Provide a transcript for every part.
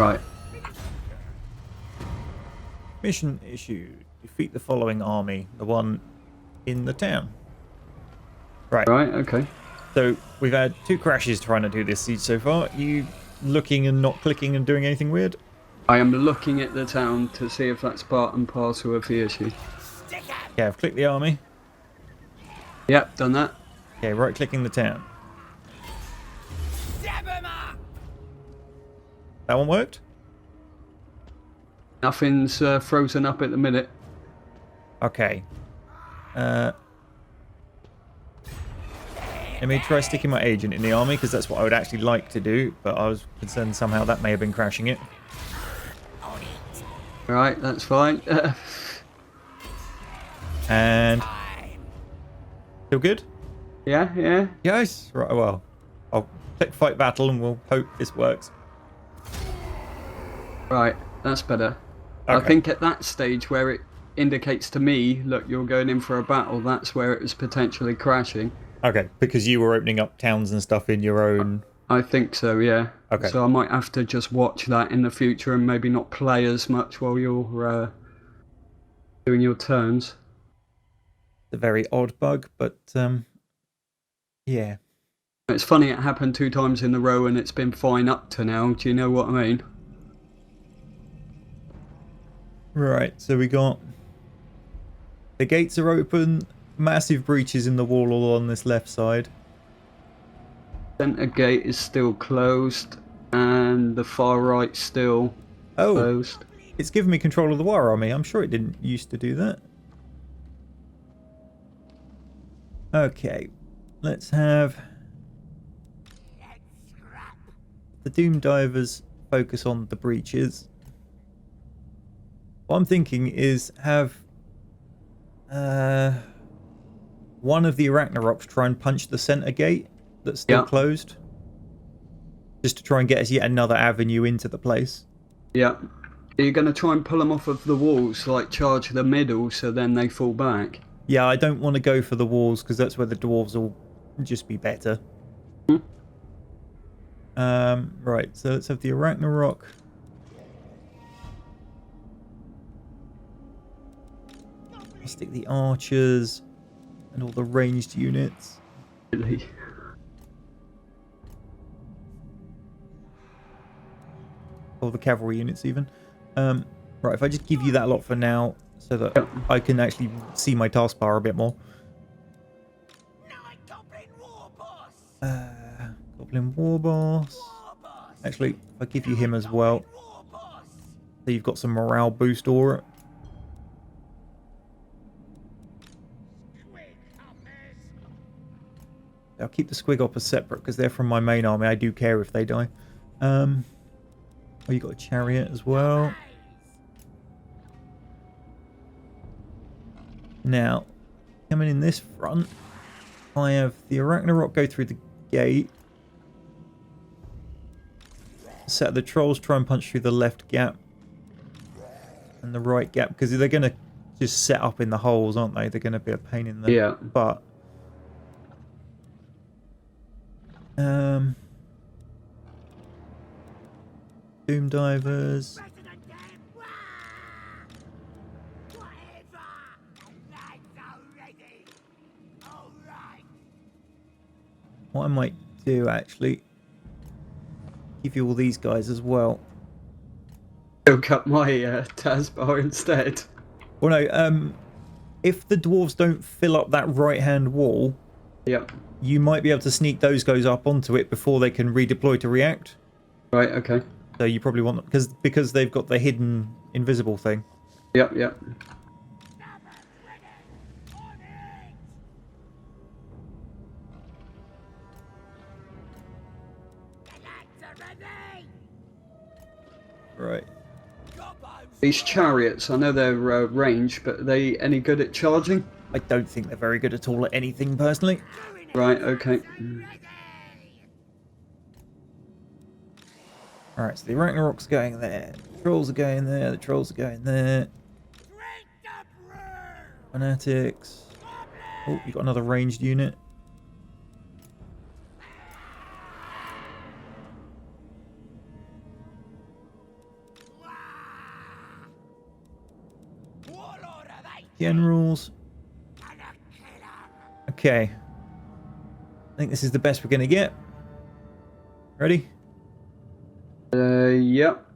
Right. Mission issued. Defeat the following army. The one in the town. Right. Right, okay. So we've had 2 crashes trying to do this siege so far. You looking and not clicking and doing anything weird? I am looking at the town to see if that's part and parcel of the issue. Okay, I've clicked the army. Yep, done that. Okay, right clicking the town. That one worked? Nothing's frozen up at the minute. Okay. Let me try sticking my agent in the army, because that's what I would actually like to do, but I was concerned somehow that may have been crashing it. Right, that's fine. And... still good? Yeah. Yes. Right, well, I'll click fight battle and we'll hope this works. Right, that's better. Okay. I think at that stage where it indicates to me, look, you're going in for a battle, that's where it was potentially crashing. Okay, because you were opening up towns and stuff in your own... I think so, yeah. Okay. So I might have to just watch that in the future and maybe not play as much while you're doing your turns. It's a very odd bug, but yeah. It's funny it happened 2 times in a row and it's been fine up to now. Do you know what I mean? Right, so we got... the gates are open, massive breaches in the wall all on this left side. Centre gate is still closed and the far right still closed. It's given me control of the Waaagh army. I'm sure it didn't used to do that. Okay, let's have the Doom Divers focus on the breaches. What I'm thinking is have one of the Arachnaroks try and punch the centre gate that's still closed. Just to try and get us yet another avenue into the place. Yeah. Are you going to try and pull them off of the walls, like charge the middle so then they fall back? Yeah, I don't want to go for the walls because that's where the dwarves will just be better. Right, so let's have the Arachnarok. I'll stick the archers and all the ranged units. Really? All the cavalry units even. Right, if I just give you that lot for now so that I can actually see my taskbar a bit more. Goblin Warboss. Actually, if I give you him as well. So you've got some morale boost aura. I'll keep the Squig Hoppers separate because they're from my main army. I do care if they die. Oh, you got a chariot as well. Now, coming in this front, I have the Arachnarok go through the gate. Set of the trolls try and punch through the left gap and the right gap because they're going to just set up in the holes, aren't they? They're going to be a pain in the butt. Doom Divers. What I might do actually, give you all these guys as well. Look up my taskbar instead. Well, no. If the dwarves don't fill up that right-hand wall, you might be able to sneak those guys up onto it before they can redeploy to react. Right. Okay. So you probably want them because they've got the hidden invisible thing. Yep. Right. These chariots, I know they're ranged, but are they any good at charging? I don't think they're very good at all at anything, personally. Right, okay. Alright, so the Arachnarok's going there. The trolls are going there. The trolls are going there. Fanatics. Oh, you got another ranged unit. Generals. Okay. I think this is the best we're going to get. Ready? Yep.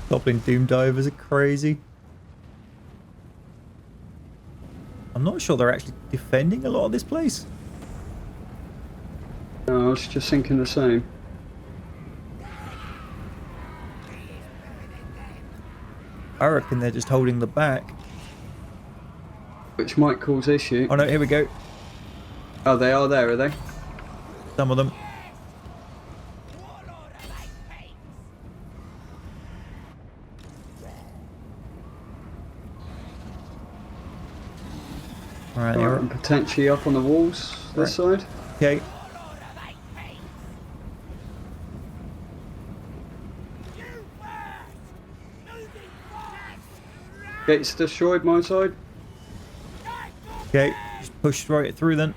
Goblin Doom Divers are crazy. I'm not sure they're actually defending a lot of this place. No, I was just thinking the same. I reckon they're just holding the back. Which might cause issue. Oh no, here we go. Oh, they are there, are they? Some of them. Alright, Right, and potentially up on the walls this side. okay. Gates destroyed my side. Okay, just push right through then.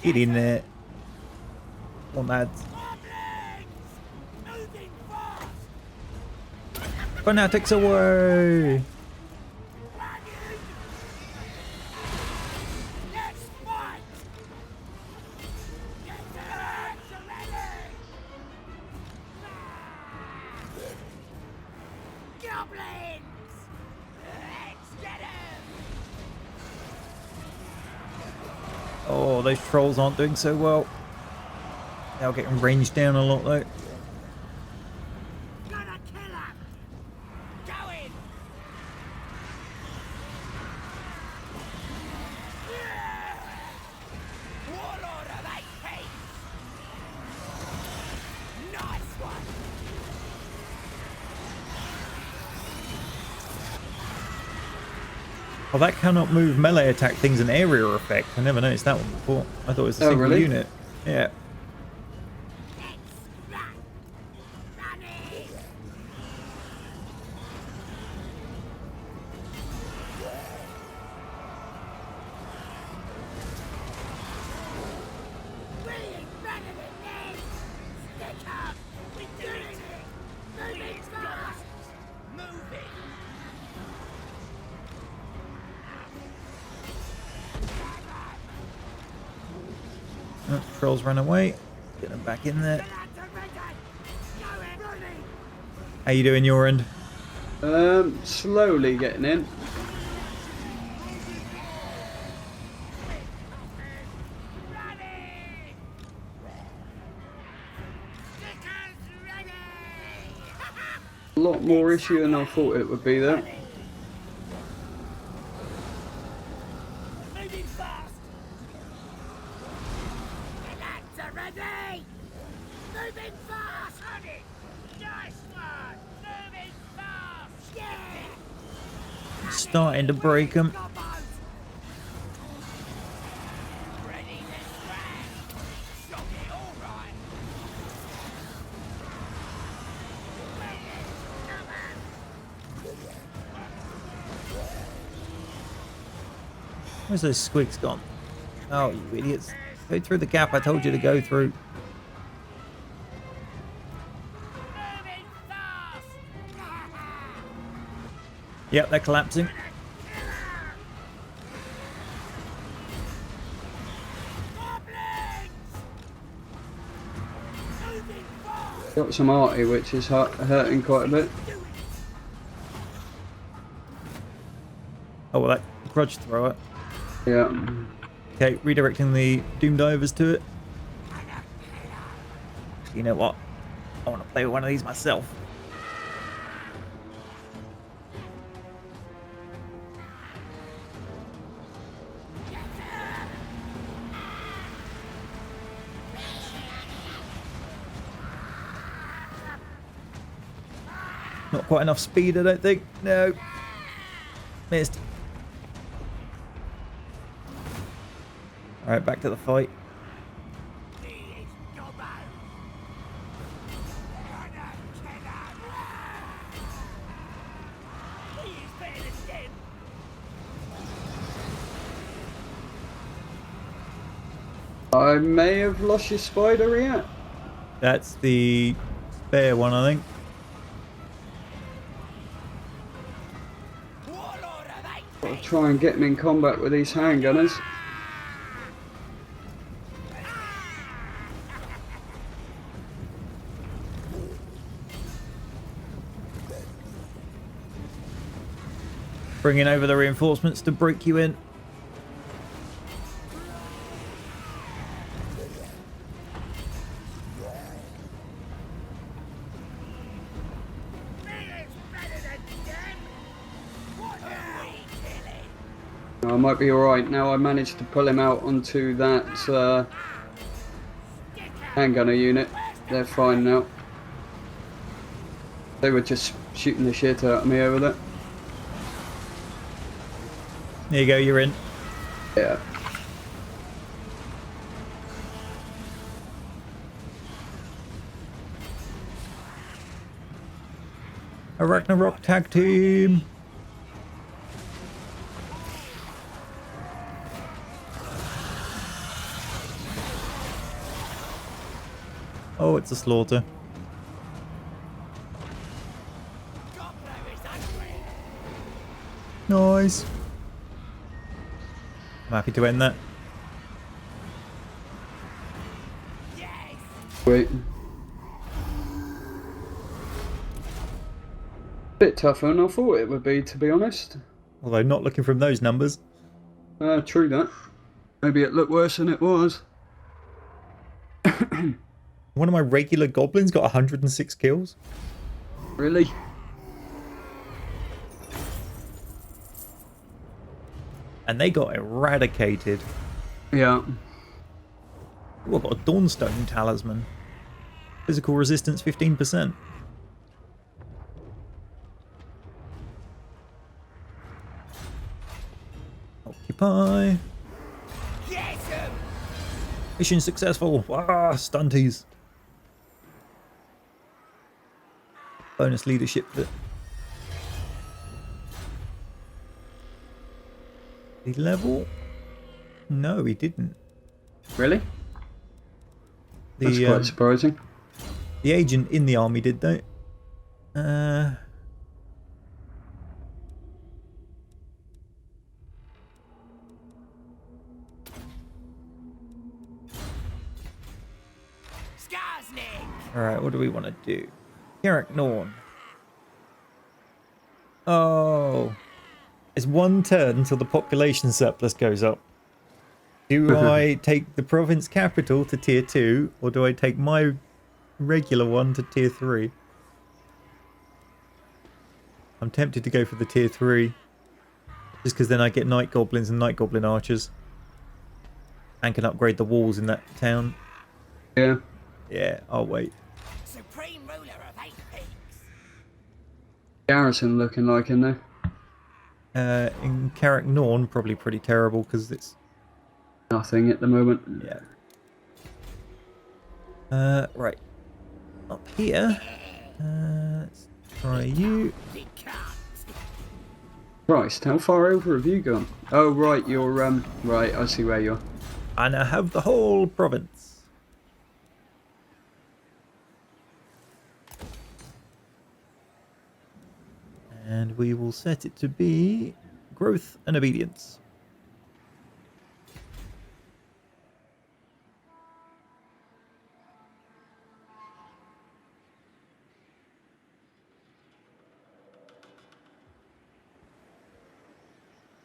Get in there. Come on, lads. Fanatics away! Oh, those trolls aren't doing so well. They're getting ranged down a lot though. Oh, that cannot move melee attack things an area effect. I never noticed that one before. I thought it was a single really? unit. Yeah. Oh, trolls run away. Get them back in there. How you doing your end? Slowly getting in. A lot more issue than I thought it would be there. Starting to break them. Where's those squigs gone? Oh, you idiots. Go through the gap I told you to go through. Yep, they're collapsing. Got some arty, which is hurting quite a bit. Oh, well, that grudge thrower. Yeah. Okay, redirecting the Doom Divers to it. You know what? I want to play with one of these myself. Not quite enough speed, I don't think. No. Missed. Alright, back to the fight. I may have lost your spider yet. That's the spare one, I think. I'll try and get him in combat with these handgunners. Bringing over the reinforcements to break you in. I might be alright now. I managed to pull him out onto that handgunner unit. They're fine now. They were just shooting the shit out of me over there. There you go, you're in. Yeah. A Ragnarok tag team. Oh, it's a slaughter. Nice. I'm happy to end that. Wait. Bit tougher than I thought it would be, to be honest. Although not looking from those numbers. True that. Maybe it looked worse than it was. One of my regular goblins got 106 kills. Really? And they got eradicated. Yeah. Ooh, I've got a Dawnstone talisman. Physical resistance 15%. Occupy. Mission successful. Ah, stunties. Bonus leadership bit. Did he level? No, he didn't. Really? That's quite surprising. The agent in the army did though. Alright, what do we want to do? Carrick Norn. Oh. It's one turn until the population surplus goes up. Do I take the province capital to tier 2, or do I take my regular one to tier 3? I'm tempted to go for the tier 3. Just because then I get night goblins and night goblin archers. And can upgrade the walls in that town. Yeah. Yeah, I'll wait. Supreme ruler of 8 peaks. Garrison looking like in there. In Carrick Norn, probably pretty terrible because it's Nothing at the moment. yeah. Right. Up here. Let's try you. Christ, how far over have you gone? Oh right, you're right, I see where you are. And I have the whole province. And we will set it to be growth and obedience.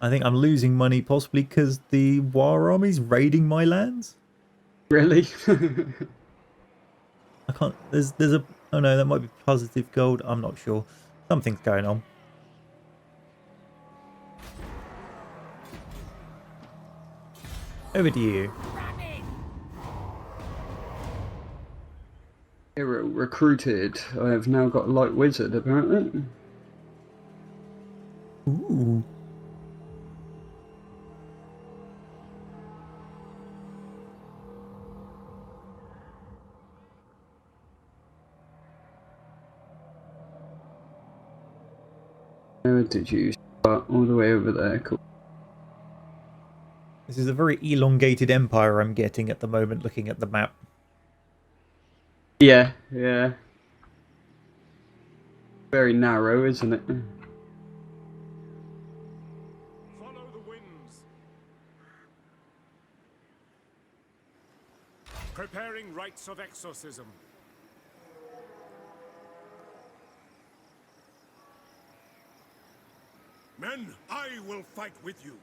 I think I'm losing money possibly because the Waaagh army's raiding my lands. Really? I can't. There's a. Oh no, that might be positive gold. I'm not sure. Something's going on. Over to you. Hero recruited. I have now got a light wizard, apparently. Ooh. Where did you start? All the way over there. Cool. This is a very elongated empire I'm getting at the moment, looking at the map. Yeah, yeah. Very narrow, isn't it? Follow the winds. Preparing rites of exorcism. Men, I will fight with you.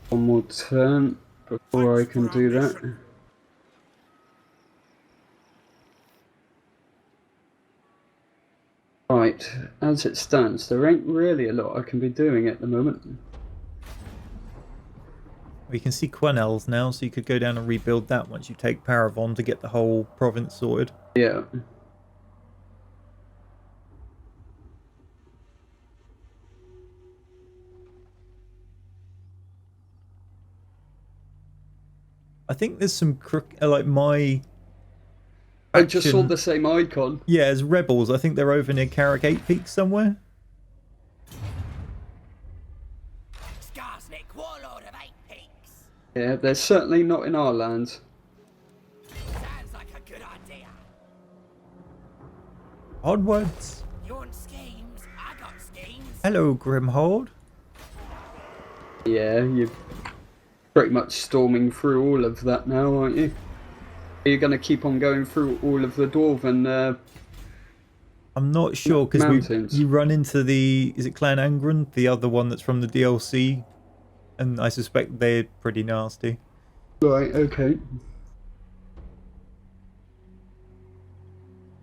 One more turn before I Fight can for our do that. nation. Right, as it stands, there ain't really a lot I can be doing at the moment. We can see Quenelles now, so you could go down and rebuild that once you take Paravon to get the whole province sorted. Yeah. I think there's some like my I just saw faction- the same icon. Yeah, as rebels. I think they're over near Carragate Peak somewhere. Skarsnik, warlord of 8 Peaks. Yeah, they're certainly not in our lands. Sounds like a good idea. Onwards. You want schemes? I got schemes. Hello, Grimhold. Yeah, you're pretty much storming through all of that now, aren't you? Are you going to keep on going through all of the Dwarven I'm not sure because mountains? you run into is it Clan Angron, the other one that's from the DLC, and I suspect they're pretty nasty. Right, okay.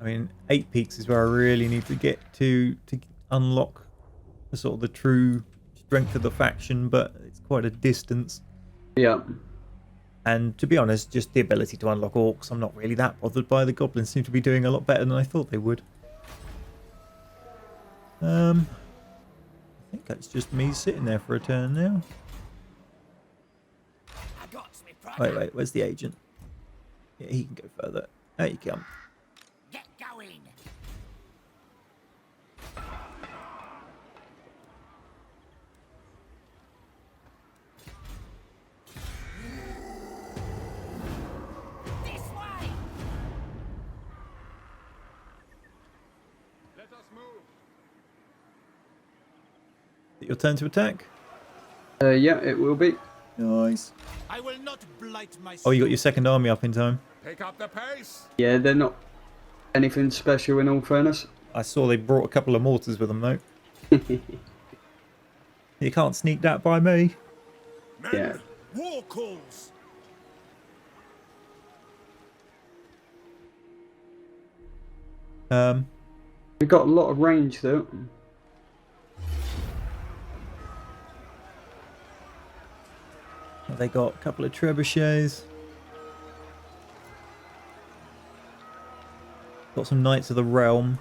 I mean, 8 Peaks is where I really need to get to unlock the sort of the true strength of the faction, but it's quite a distance. Yeah. And to be honest, just the ability to unlock orcs, I'm not really that bothered by. The goblins seem to be doing a lot better than I thought they would. I think that's just me sitting there for a turn now. I got me brother. Wait, where's the agent? Yeah, he can go further. There you come. Get going. This way. Let us move. Is it your turn to attack? Yeah, it will be. Nice. I will not blight my Oh, you got your second army up in time. Pick up the pace. Yeah, they're not anything special in all fairness. I saw they brought a couple of mortars with them, though. You can't sneak that by me. Men, Yeah. war calls. We've got a lot of range though. They got a couple of trebuchets. Got some Knights of the Realm.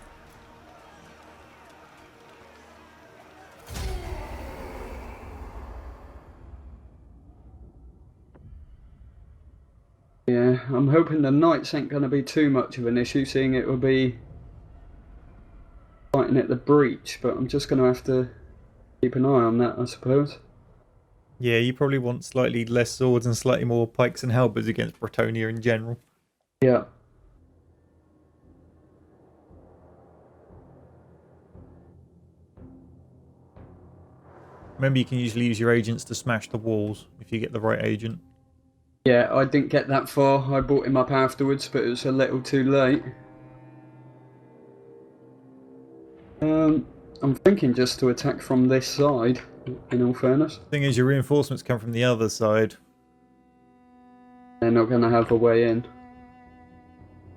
Yeah, I'm hoping the knights ain't going to be too much of an issue, seeing it will be fighting at the breach, but I'm just going to have to keep an eye on that, I suppose. Yeah, you probably want slightly less swords and slightly more pikes and halberds against Bretonnia in general. Yeah. Remember, you can usually use your agents to smash the walls if you get the right agent. Yeah, I didn't get that far. I brought him up afterwards, but it was a little too late. I'm thinking just to attack from this side, in all fairness. Thing is, your reinforcements come from the other side. They're not going to have a way in.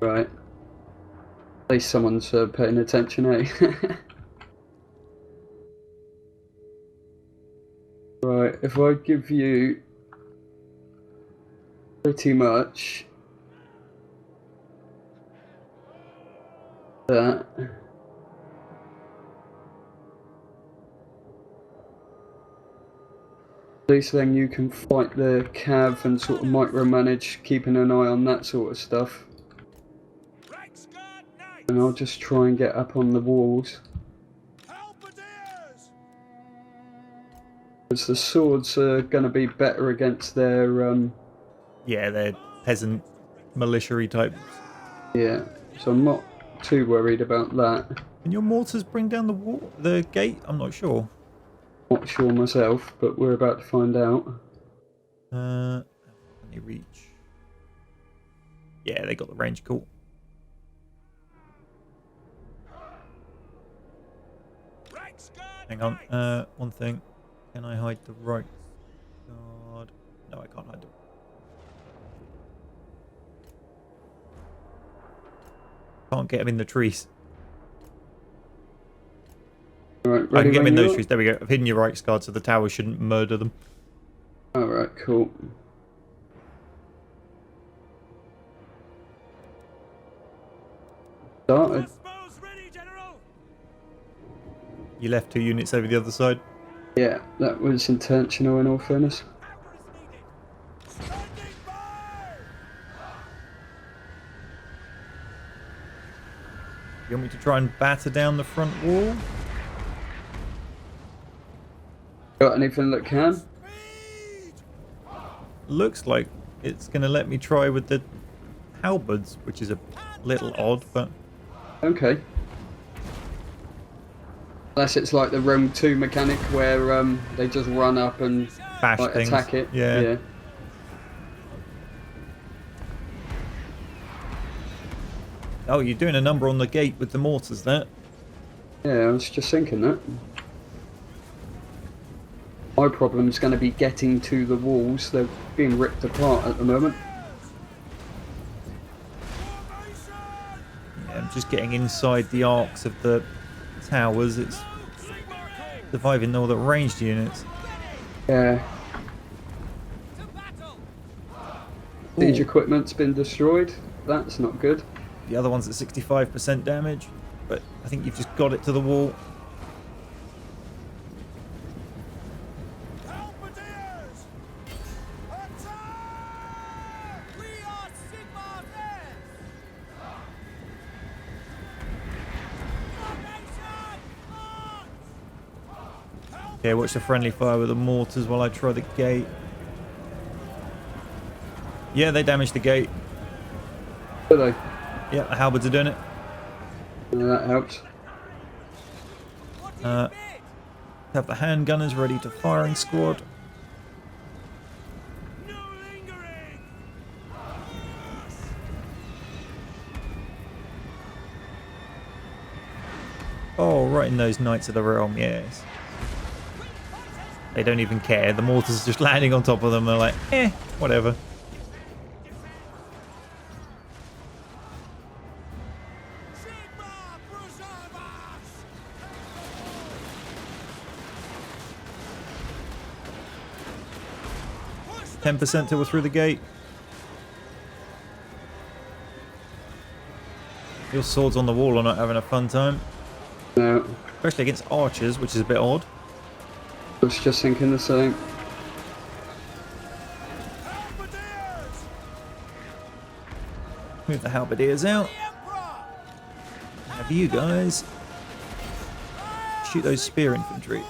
Right. At least someone's paying attention, eh? Right, if I give you pretty much that. At least then you can fight the cav and sort of micromanage, keeping an eye on that sort of stuff. And I'll just try and get up on the walls. Because the swords are going to be better against their... Yeah, they're peasant militia types. Yeah, so I'm not too worried about that. Can your mortars bring down the wall, the gate? I'm not sure. Not sure myself, but we're about to find out. Can they reach? Yeah, they got the range. Cool. Hang on. One thing. Can I hide the right guard? No, I can't hide them. Can't get them in the trees. Alright, I can get them in those are? trees. There we go. I've hidden your right guard so the tower shouldn't murder them. Alright, cool. Started. You left 2 units over the other side. Yeah, that was intentional in all fairness. You want me to try and batter down the front wall? Got anything that can? Looks like it's going to let me try with the halberds, which is a little odd, but... Okay. Unless it's like the Rome 2 mechanic where they just run up and bash like, things. attack it. Yeah. Oh, you're doing a number on the gate with the mortars there. Yeah, I was just thinking that. My problem's going to be getting to the walls. They're being ripped apart at the moment. Yeah, I'm just getting inside the arcs of the towers. It's surviving all the ranged units. Yeah. Siege equipment's been destroyed. That's not good. The other one's at 65% damage, but I think you've just got it to the wall. Okay, watch the friendly fire with the mortars while I try the gate. Yeah, they damaged the gate. Do they? Yeah, the halberds are doing it. Yeah, that helps. Have the handgunners ready to firing squad. Oh, right in those Knights of the Realm, yes. They don't even care. The mortars just landing on top of them. They're like, eh, whatever. %, till we're through the gate. Your swords on the wall are not having a fun time. No. Especially against archers, which is a bit odd. I was just thinking the same. Move the halberdiers out. Have you guys shoot those spear infantry.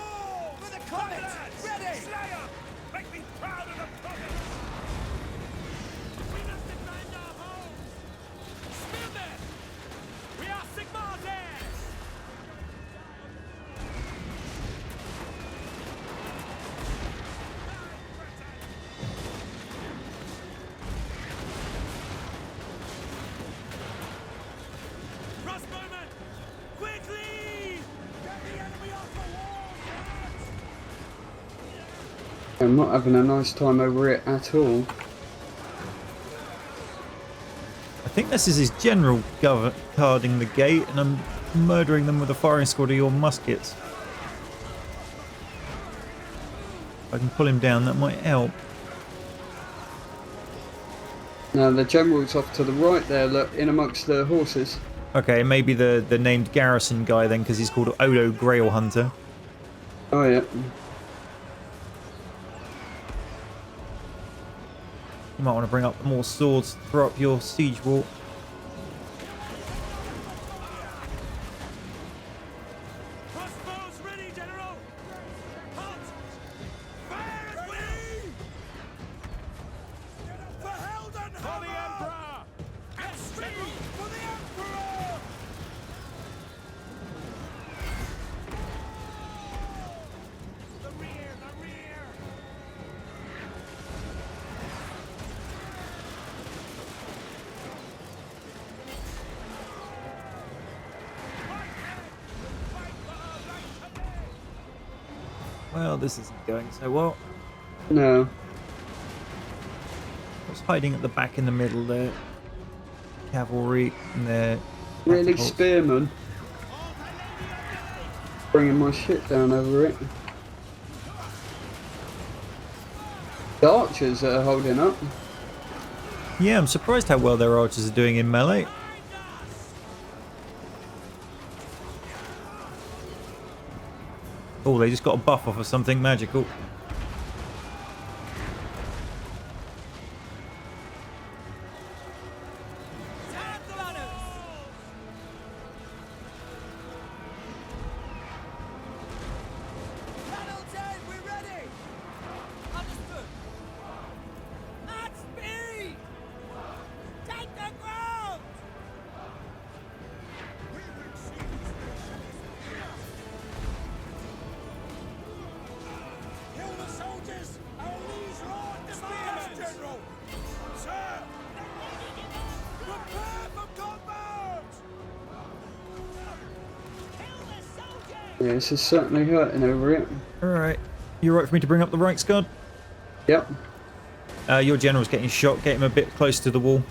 I'm not having a nice time over it at all. I think this is his general guarding the gate, and I'm murdering them with a firing squad of your muskets. If I can pull him down, that might help. Now the general's off to the right there, look, in amongst the horses. Okay, maybe the named garrison guy then, because he's called Odo Grail Hunter. Oh yeah. You might want to bring up more swords to throw up your siege wall. Crossbows ready, General! Halt! Fire at will! For Helden for the Emperor! And struggle for the Emperor! The rear, the rear! Well, this isn't going so well. No. What's hiding at the back in the middle there? Cavalry and their Really, catapults. spearmen? Bringing my shit down over it. The archers are holding up. Yeah, I'm surprised how well their archers are doing in melee. Oh, they just got a buff off of something magical. Channel 10, we're ready! Understood! At speed! Take the ground! Kill the soldiers! Our liege lord demands, General! Sir! Prepare for combat! Kill the soldiers! Yeah, this is certainly hurting over it. Alright. You right for me to bring up the Reichsguard? Yep. Your general's getting shot. Get him a bit close to the wall.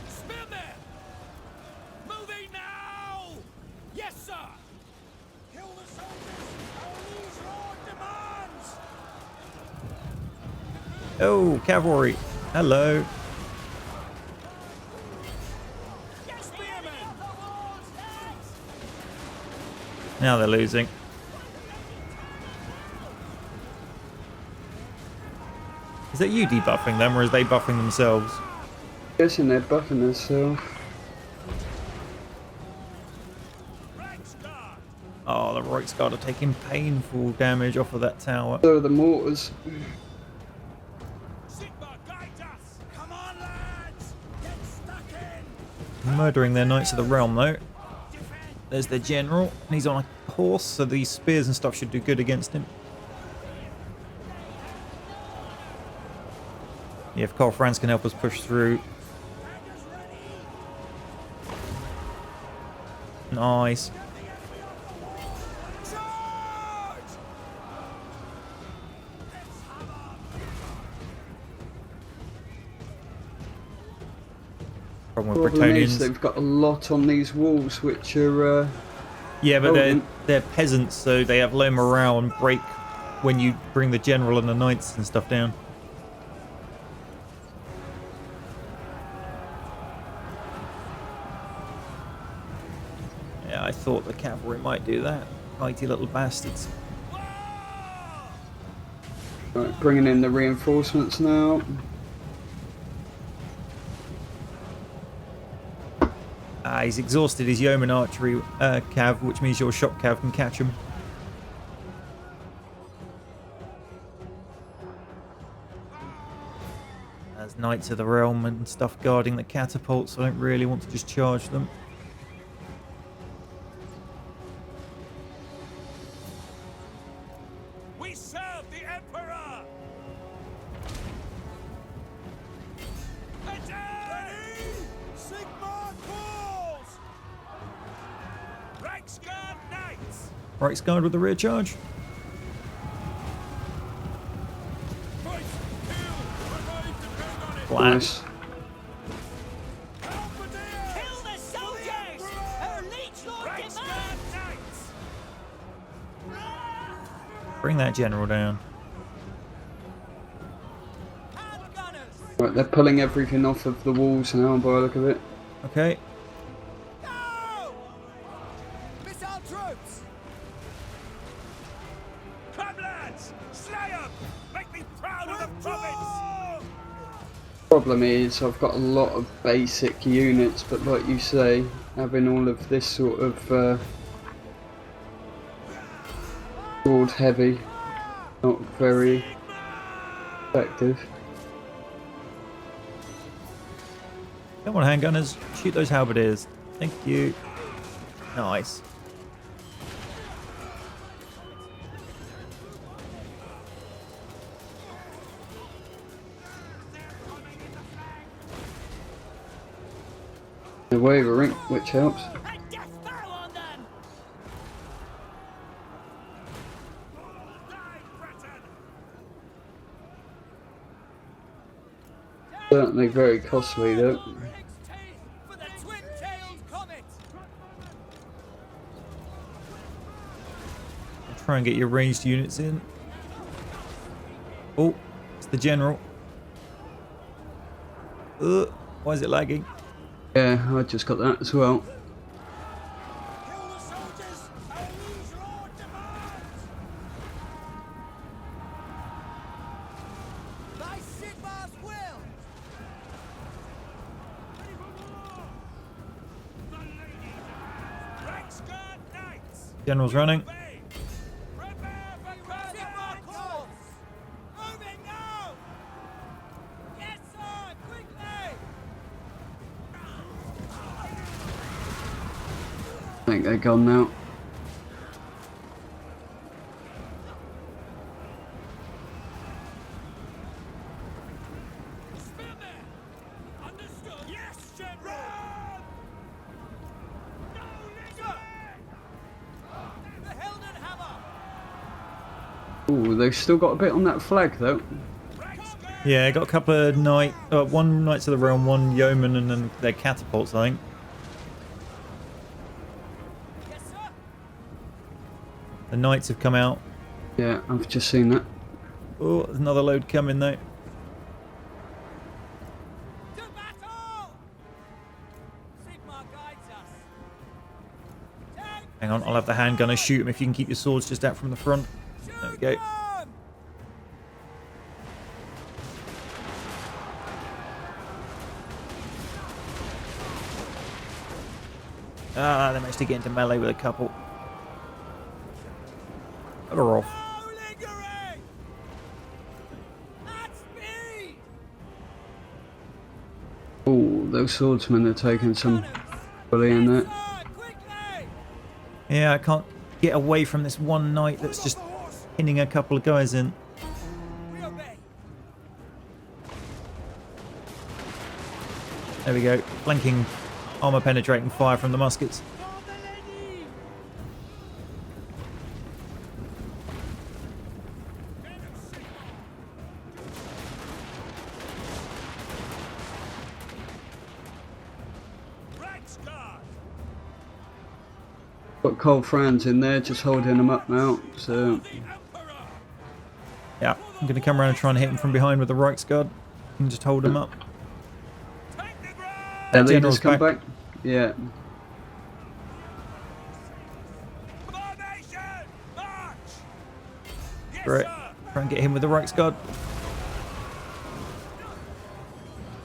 Spearmen! Moving now! Yes, sir! Kill the soldiers! Our liege lord demands! Oh, cavalry. Hello. Spearmen! Now they're losing. Is that you debuffing them, or is they buffing themselves? Guessing they're buffing themselves. Reichsguard! Oh, the Reichsguard are taking painful damage off of that tower. So are the mortars. Sigma, guide us! Come on, lads! Get stuck in! Murdering their Knights of the Realm, though. Defend! There's their general, and he's on a horse, so these spears and stuff should do good against him. Yeah, if Karl Franz can help us push through. Nice. Charge! Problem with Problem is Bretonnians. they've got a lot on these walls, which are. Yeah, but Oh, they're peasants, so they have low morale and break when you bring the general and the knights and stuff down. Yeah, I thought the cavalry might do that. Mighty little bastards. Right, bringing in the reinforcements now. He's exhausted his yeoman archery cav, which means your shock cav can catch him. There's Knights of the Realm and stuff guarding the catapults, so I don't really want to just charge them. We serve the Emperor! Ready! Sigma calls! Reichsguard Knights! Reichsguard with the rear charge. Fight! Kill! Our lives depend on it! Flat. Nice. Halberdiers! Kill the soldiers! Our liege lord Reichsguard demands! Knights! Bring that general down. Hand gunners! Right, they're pulling everything off of the walls now by the look of it. Okay. Go! Missile troops! Come, lads! Slay 'em! Make me proud of the province! Problem is, I've got a lot of basic units, but like you say, having all of this sort of sword heavy, not very effective. Come on, handgunners. Shoot those halberdiers. Thank you. Nice. The wavering, which helps. And death fell on them! Die, Breton! Certainly very costly though. Its teeth for the twin-tailed comet! Try and get your ranged units in. Oh, it's the general. Why is it lagging? Yeah, I just got that as well. Kill the soldiers! Our liege lord demands! By Sigmar's will! Ready for war! The ladies! Ranks guard knights! General's running. Obey! Prepare for Sigmar calls! Moving now! Yes, sir! Quickly! I think they're gone now. Spearman! Understood! Yes, General! No, The Hilden Hammer! Ooh, they've still got a bit on that flag though. Ranks guard! Yeah, got a couple of one Knights of the Realm, one Yeoman, and then their catapults, I think. Yes, sir! The Knights have come out. Yeah, I've just seen that. Oh, there's another load coming though. To battle! Sigmar guides us. Take Hang on, I'll have the handgunner shoot them if you can keep your swords just out from the front. There we go. them! Ah, they managed to get into melee with a couple. Bugger off. No lingering! At speed! Ooh, those swordsmen are taking some bully in there. Sir, quickly! Yeah, I can't get away from this one knight that's just pinning a couple of guys in. We obey. There we go. Flanking armor penetrating fire from the muskets. For the lady! Ranks guard! Got Cole Franz in there, just holding them up now. So The Emperor! Yeah, I'm going to come around and try and hit him from behind with the Reichsguard and just hold him up. Take the ground! their General's leaders come back. back. Yeah, Formation! March! Yes, Great. sir! Try and get him with the Reichsguard.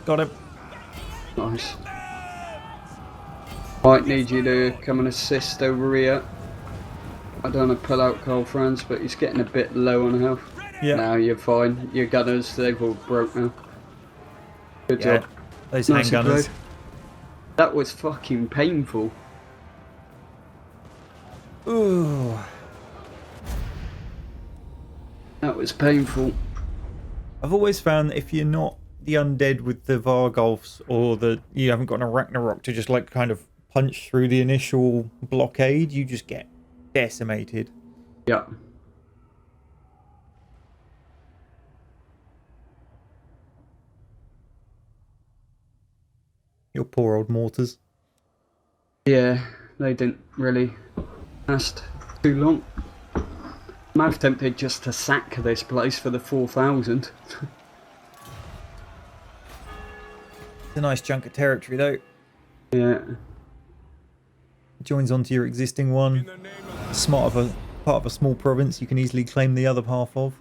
Got him. nice. Might need you to come and assist over here. I don't want to pull out Cole Franz, but he's getting a bit low on health. Yeah. Now you're fine. Your gunners, they've all broke now. Good Yeah. job. Those Nicely handgunners. played. That was fucking painful. Ooh. That was painful. I've always found that if you're not the undead with the Vargolfs, or you haven't got an Ragnarok to just like kind of punch through the initial blockade, you just get decimated. Yeah. Your poor old mortars. Yeah, they didn't really last too long. I'm half tempted just to sack this place for the 4,000. It's a nice chunk of territory, though. Yeah. Joins onto your existing In one. the name of Smart of a part of a small province you can easily claim the other half of.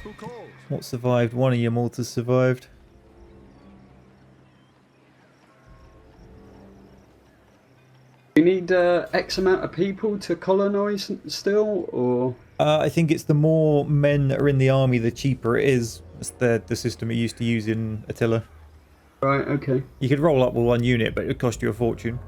who calls? What survived? One of your mortars survived. Do you need X amount of people to colonise still, or? I think it's the more men that are in the army, the cheaper it is. That's the system it used to use in Attila. Right, okay. You could roll up with one unit, but it would cost you a fortune.